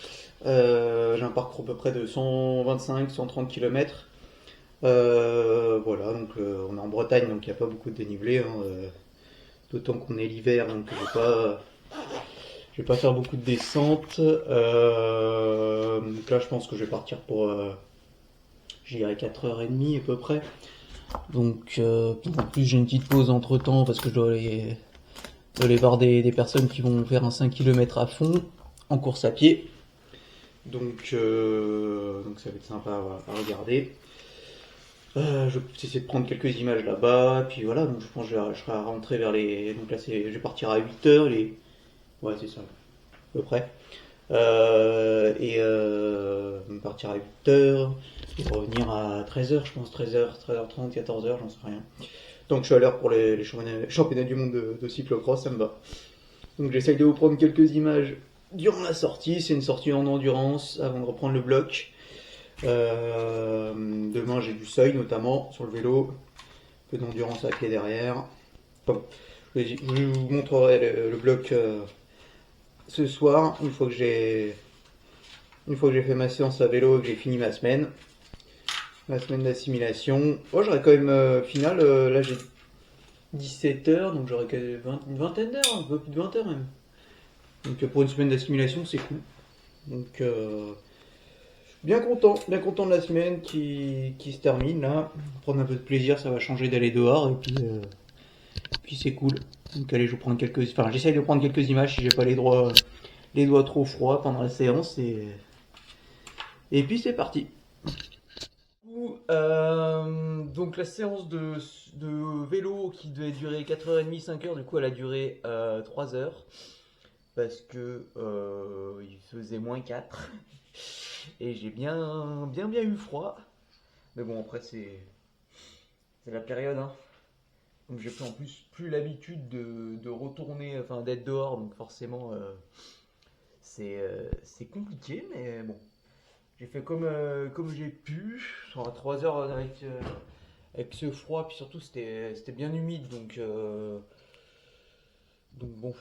J'ai un parcours à peu près de 125-130 km. Voilà, donc on est en Bretagne, donc il n'y a pas beaucoup de dénivelé, hein, d'autant qu'on est l'hiver, donc je vais pas faire beaucoup de descentes. Donc là, je pense que je vais partir pour, j'irai 4h30 à peu près. Donc, en plus, j'ai une petite pause entre temps parce que je dois aller voir des personnes qui vont faire un 5 km à fond en course à pied. Donc ça va être sympa à regarder. Je vais essayer de prendre quelques images là-bas. Puis voilà, donc je pense que je serai rentré vers les. Donc là, je vais partir à 8h. Ouais, c'est ça, à peu près. Partir à 8h. Et revenir à 13h, je pense. 13h, 13h30, 14h, j'en sais rien. Donc je suis à l'heure pour les championnats du monde de cyclocross, ça me va. Donc j'essaye de vous prendre quelques images durant la sortie. C'est une sortie en endurance avant de reprendre le bloc. Demain j'ai du seuil notamment sur le vélo. Un peu d'endurance à pied derrière. Bon, je vous montrerai le bloc ce soir, une fois que j'ai fait ma séance à vélo et que j'ai fini ma semaine d'assimilation. Oh, j'aurais quand même final, là j'ai 17h, donc j'aurais une vingtaine d'heures, un peu plus de 20 heures même. Donc pour une semaine d'assimilation, c'est cool. Donc bien content de la semaine qui se termine là. Prendre un peu de plaisir, ça va changer d'aller dehors et puis c'est cool. Donc allez, j'essaye de prendre quelques images si j'ai pas les doigts trop froids pendant la séance et puis c'est parti. Donc la séance de vélo qui devait durer 4h30, 5h, du coup elle a duré 3 heures parce que il faisait -4 et j'ai bien eu froid. Mais bon, après c'est la période, hein. Donc j'ai en plus plus l'habitude de retourner, enfin d'être dehors, donc forcément c'est compliqué, mais bon, j'ai fait comme j'ai pu. Genre à 3 heures avec ce froid, puis surtout c'était bien humide, donc bon,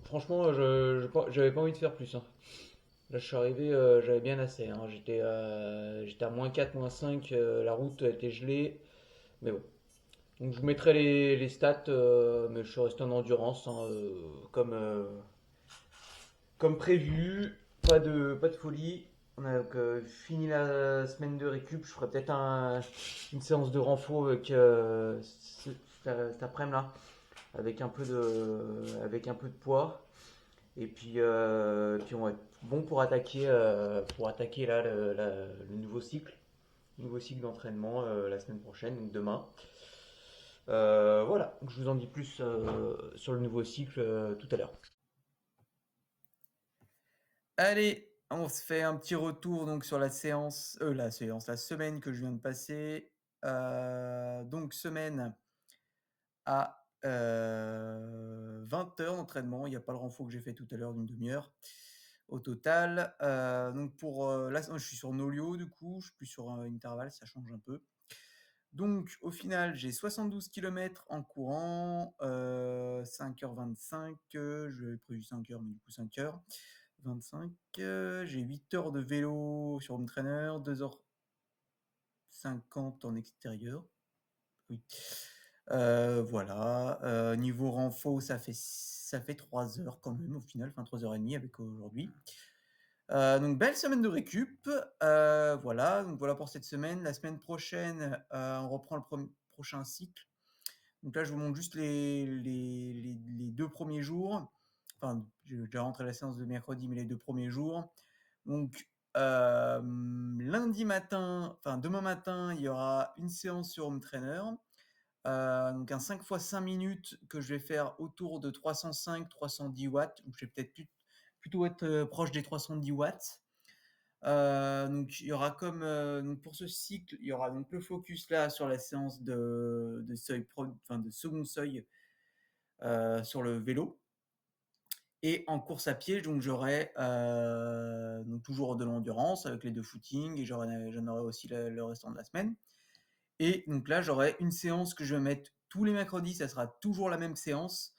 franchement, j'avais pas envie de faire plus, hein. Là, je suis arrivé, j'avais bien assez, hein. J'étais à -4, -5, la route était gelée, mais bon. Donc je vous mettrai les stats, mais je suis resté en endurance, hein, comme prévu. Pas de folie. On a donc, fini la semaine de récup. Je ferai peut-être une séance de renfort cet après-midi là, avec un peu de poids. Et puis on va être bon pour attaquer là le nouveau cycle d'entraînement la semaine prochaine, donc demain. Voilà, je vous en dis plus sur le nouveau cycle tout à l'heure. Allez, on se fait un petit retour donc sur la semaine que je viens de passer. Donc semaine à 20 heures d'entraînement. Il n'y a pas le renfort que j'ai fait tout à l'heure d'une demi-heure au total. Donc là, je suis sur Nolio du coup, je suis plus sur un intervalle, ça change un peu. Donc au final, j'ai 72 km en courant, 5h25, j'avais prévu 5h, mais du coup 5h25. J'ai 8 heures de vélo sur Home Trainer, 2h50 en extérieur. Oui. Voilà. Niveau renfo, ça fait 3 heures quand même au final, enfin 3h30 avec aujourd'hui. Donc belle semaine de récup. Voilà, donc voilà pour cette semaine. La semaine prochaine, on reprend le prochain cycle. Donc là, je vous montre juste les 2 premiers jours. Enfin, j'ai déjà rentré la séance de mercredi, mais les 2 premiers jours. Donc lundi matin, enfin demain matin, il y aura une séance sur Home Trainer. Donc un 5 x 5 minutes que je vais faire autour de 305-310 watts. Donc je vais peut-être plutôt être proche des 310 watts. Donc il y aura donc pour ce cycle, il y aura donc le focus là sur la séance de seuil enfin de second seuil sur le vélo. Et en course à pied, donc j'aurai donc toujours de l'endurance avec les 2 footings et j'en aurai aussi le restant de la semaine. Et donc là, j'aurai une séance que je vais mettre tous les mercredis, ça sera toujours la même séance,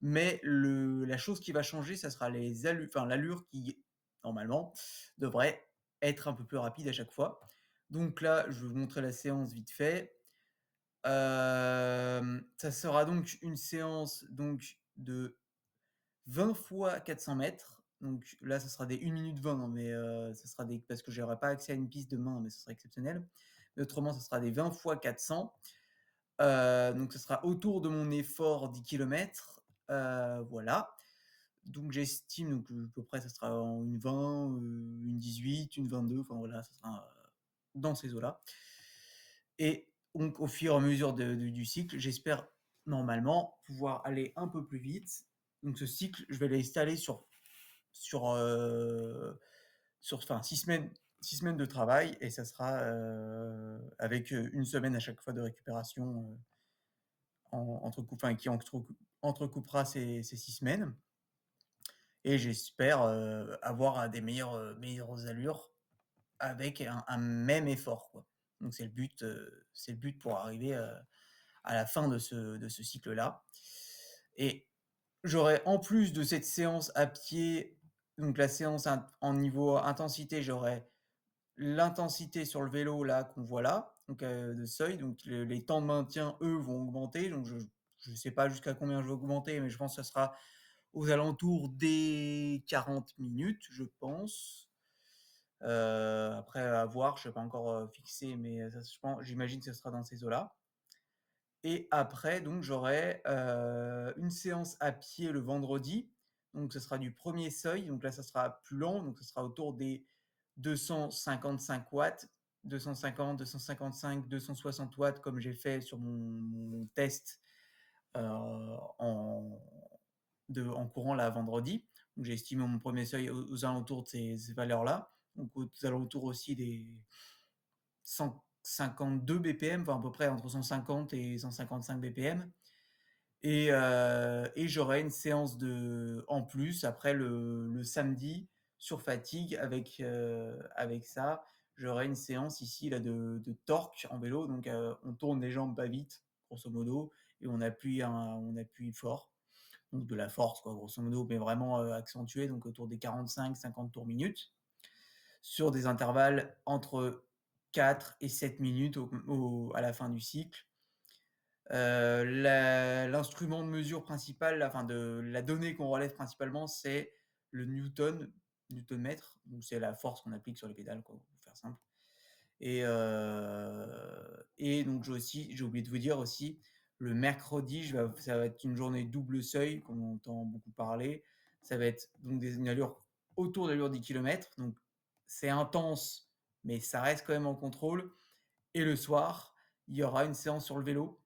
mais la chose qui va changer, ça sera l'allure qui, normalement, devrait être un peu plus rapide à chaque fois. Donc là, je vais vous montrer la séance vite fait. Ça sera donc une séance donc de 20 fois 400 mètres. Donc là, ça sera des 1 minute 20, hein, mais ça sera des parce que j'aurai pas accès à une piste demain, mais ce sera exceptionnel. Mais autrement, ça sera des 20 fois 400. Donc ça sera autour de mon effort 10 kilomètres, voilà. Donc j'estime donc, à peu près ça sera en une 20, une 18, une 22, enfin voilà, ça sera, dans ces eaux-là et donc au fur et à mesure du cycle, j'espère normalement pouvoir aller un peu plus vite. Donc ce cycle, je vais l'installer sur, enfin 6 semaines de travail et ça sera, avec, 1 semaine à chaque fois de récupération, qui entrecoupera ces 6 semaines et j'espère, avoir, meilleures allures avec un même effort, quoi. Donc c'est le but pour arriver, à la fin de ce cycle-là et j'aurai en plus de cette séance à pied, donc la séance en niveau intensité, j'aurai l'intensité sur le vélo là qu'on voit là, donc de seuil, donc les temps de maintien, eux, vont augmenter, donc je sais pas jusqu'à combien je vais augmenter, mais je pense que ça sera aux alentours des 40 minutes, je pense. Après à voir, je sais pas encore, fixé, mais ça je pense j'imagine que ce sera dans ces eaux-là et après donc j'aurai, une séance à pied le vendredi, donc ce sera du premier seuil, donc là ça sera plus lent, donc ce sera autour des 255 watts, 250, 255, 260 watts comme j'ai fait sur mon test, en en courant là vendredi. Donc j'ai estimé mon premier seuil aux alentours de ces valeurs-là, donc aux alentours aussi des 152 BPM, enfin à peu près entre 150 et 155 BPM et j'aurai une séance en plus après le samedi sur fatigue avec ça. J'aurai une séance ici là de torque en vélo, donc on tourne les jambes pas vite, grosso modo et on appuie fort, donc de la force quoi, grosso modo, mais vraiment, accentuée, donc autour des 45-50 tours minute, sur des intervalles entre 4 et 7 minutes à la fin du cycle. L'instrument de mesure principal, enfin de la donnée qu'on relève principalement, c'est le newton-mètre, donc c'est la force qu'on applique sur les pédales quoi, pour faire simple et donc j'ai oublié de vous dire aussi, le mercredi, ça va être une journée double seuil, comme on entend beaucoup parler. Ça va être donc une allure autour de l'allure 10 kilomètres, donc c'est intense, mais ça reste quand même en contrôle et le soir, il y aura une séance sur le vélo.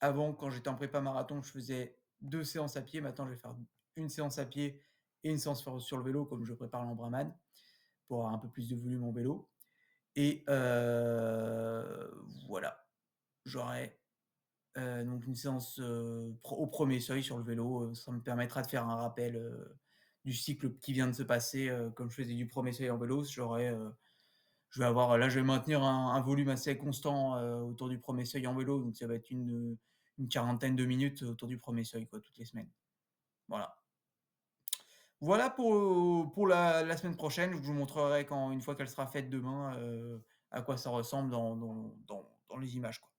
Avant, quand j'étais en prépa marathon, je faisais 2 séances à pied. Maintenant, je vais faire une séance à pied et une séance sur le vélo, comme je prépare l'Embrunman, pour avoir un peu plus de volume en vélo et voilà. J'aurai, donc une séance, au premier seuil sur le vélo, ça me permettra de faire un rappel, du cycle qui vient de se passer, comme je faisais du premier seuil en vélo, je vais avoir là, je vais maintenir un volume assez constant, autour du premier seuil en vélo, donc ça va être une quarantaine de minutes autour du premier seuil, quoi, toutes les semaines. Voilà. Voilà pour la semaine prochaine. Je vous montrerai une fois qu'elle sera faite demain, à quoi ça ressemble dans les images, quoi.